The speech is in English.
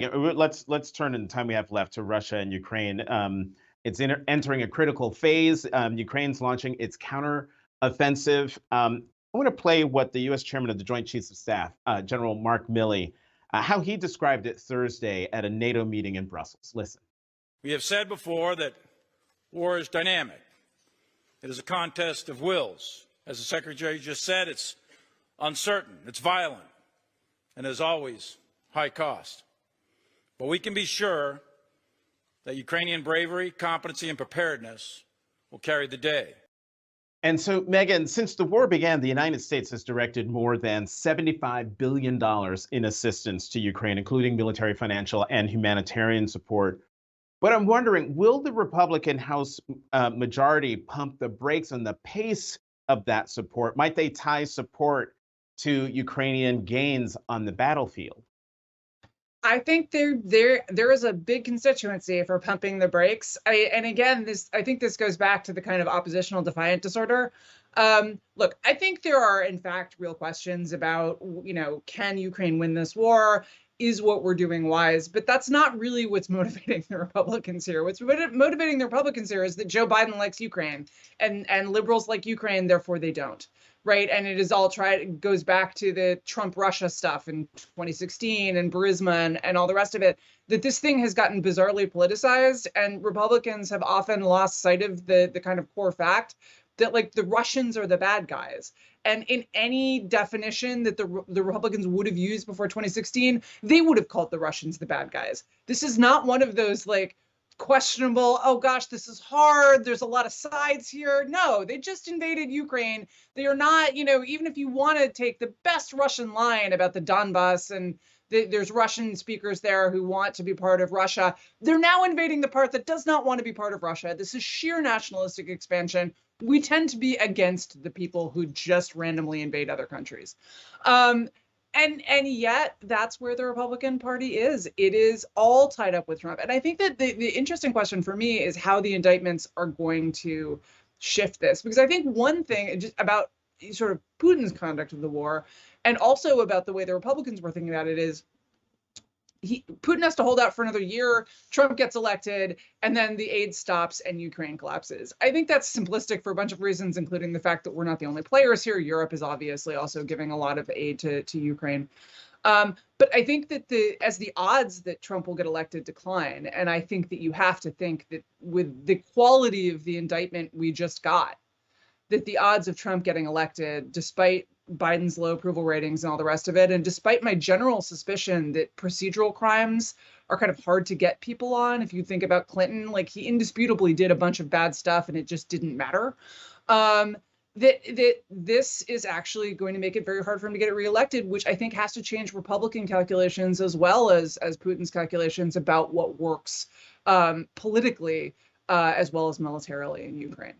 Let's turn in the time we have left to Russia and Ukraine. It's entering a critical phase. Ukraine's launching its counter-offensive. I want to play what the U.S. Chairman of the Joint Chiefs of Staff, General Mark Milley, how he described it Thursday at a NATO meeting in Brussels. Listen. We have said before that war is dynamic. It is a contest of wills. As the Secretary just said, it's uncertain, it's violent, and as always, high cost. But we can be sure that Ukrainian bravery, competency, and preparedness will carry the day. And so, Megyn, since the war began, the United States has directed more than $75 billion in assistance to Ukraine, including military, financial, and humanitarian support. But I'm wondering, will the Republican House majority pump the brakes on the pace of that support? Might they tie support to Ukrainian gains on the battlefield? I think there is a big constituency for pumping the brakes. And again, I think this goes back to the kind of oppositional defiant disorder. Look, I think there are, in fact, real questions about, can Ukraine win this war? Is what we're doing wise? But that's not really what's motivating the Republicans here. What's motivating the Republicans here is that Joe Biden likes Ukraine and liberals like Ukraine, therefore they don't. Right. And it is all goes back to the Trump-Russia stuff in 2016 and Burisma and all the rest of it, that this thing has gotten bizarrely politicized. And Republicans have often lost sight of the kind of core fact that, like, the Russians are the bad guys. And in any definition that the Republicans would have used before 2016, they would have called the Russians the bad guys. This is not one of those, like, questionable, oh gosh, this is hard, there's a lot of sides here. No, they just invaded Ukraine. They are not, even if you want to take the best Russian line about the Donbass and there's Russian speakers there who want to be part of Russia, they're now invading the part that does not want to be part of Russia. This is sheer nationalistic expansion. We tend to be against the people who just randomly invade other countries. And yet that's where the Republican Party is. It is all tied up with Trump. And I think that the interesting question for me is how the indictments are going to shift this. Because I think one thing just about sort of Putin's conduct of the war, and also about the way the Republicans were thinking about it, is Putin has to hold out for another year, Trump gets elected, and then the aid stops and Ukraine collapses. I think that's simplistic for a bunch of reasons, including the fact that we're not the only players here. Europe is obviously also giving a lot of aid to Ukraine. But I think that as the odds that Trump will get elected decline, and I think that you have to think that with the quality of the indictment we just got, that the odds of Trump getting elected, despite Biden's low approval ratings and all the rest of it, and despite my general suspicion that procedural crimes are kind of hard to get people on, if you think about Clinton, like, he indisputably did a bunch of bad stuff and it just didn't matter, that this is actually going to make it very hard for him to get reelected, which I think has to change Republican calculations as well as Putin's calculations about what works politically as well as militarily in Ukraine.